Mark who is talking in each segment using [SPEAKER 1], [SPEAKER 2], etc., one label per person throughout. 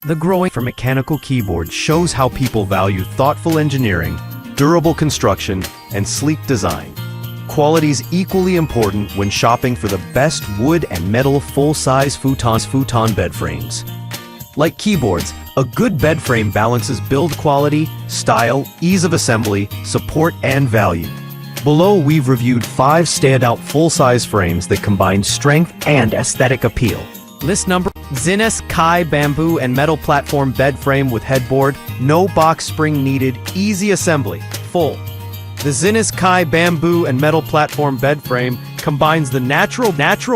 [SPEAKER 1] The growing for mechanical keyboards shows how people value thoughtful engineering, durable construction, and sleek design. Quality is equally important when shopping for the best wood and metal full-size futon bed frames. Like keyboards, a good bed frame balances build quality, style, ease of assembly, support, and value. Below, we've reviewed 5 standout full-size frames that combine strength and aesthetic appeal. List number: Zinnus Kai bamboo and metal platform bed frame with headboard, no box spring needed, easy assembly, full. The Zinnus Kai bamboo and metal platform bed frame combines the natural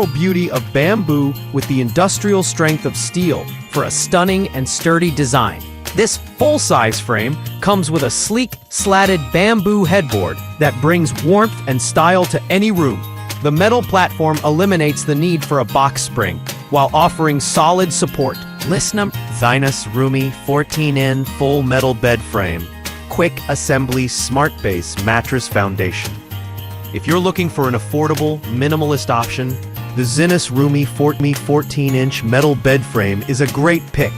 [SPEAKER 1] beauty of bamboo with the industrial strength of steel for a stunning and sturdy design. This full-size frame comes with a sleek, slatted bamboo headboard that brings warmth and style to any room. The metal platform eliminates the need for a box spring, while offering solid support. List number: Zinnus Roomie 14-in full metal bed frame. Quick assembly smart base mattress foundation. If you're looking for an affordable, minimalist option, the Zinnus Roomie 14-inch metal bed frame is a great pick.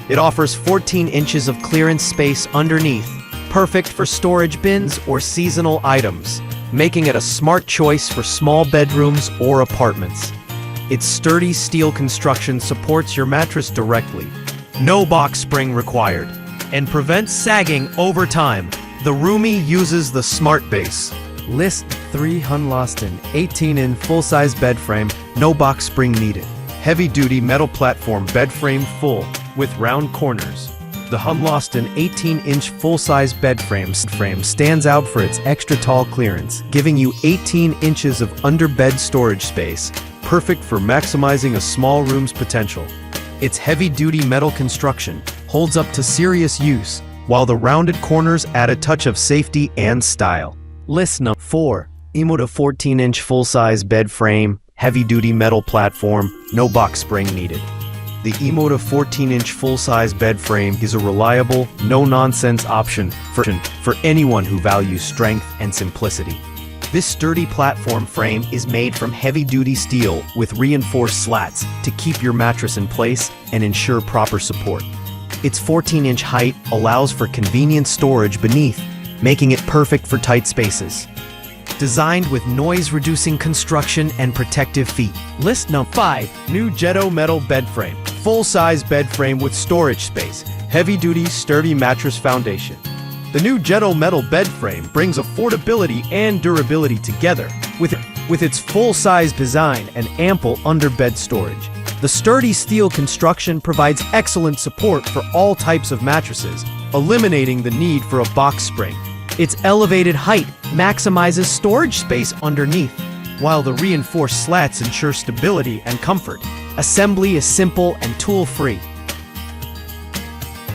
[SPEAKER 1] It offers 14 inches of clearance space underneath, perfect for storage bins or seasonal items, making it a smart choice for small bedrooms or apartments. Its sturdy steel construction supports your mattress directly, no box spring required, and prevents sagging over time. The Roomie uses the smart base. List 3 Hunlostten 18-in full-size bed frame, no box spring needed. Heavy-duty metal platform bed frame full, with round corners. The Hunlostten 18-inch full-size bed frame stands out for its extra tall clearance, giving you 18 inches of under-bed storage space, perfect for maximizing a small room's potential. Its heavy-duty metal construction holds up to serious use, while the rounded corners add a touch of safety and style. List number 4. Emotive 14-inch full-size bed frame, heavy-duty metal platform, no box spring needed. The Emotive 14-inch full-size bed frame is a reliable, no-nonsense option for anyone who values strength and simplicity. This sturdy platform frame is made from heavy-duty steel with reinforced slats to keep your mattress in place and ensure proper support. Its 14-inch height allows for convenient storage beneath, making it perfect for tight spaces. Designed with noise-reducing construction and protective feet. List number 5. New Jetto metal bed frame. Full-size bed frame with storage space. Heavy-duty, sturdy mattress foundation. The new Jetto metal bed frame brings affordability and durability together with its full-size design and ample under-bed storage. The sturdy steel construction provides excellent support for all types of mattresses, eliminating the need for a box spring. Its elevated height maximizes storage space underneath, while the reinforced slats ensure stability and comfort. Assembly is simple and tool-free,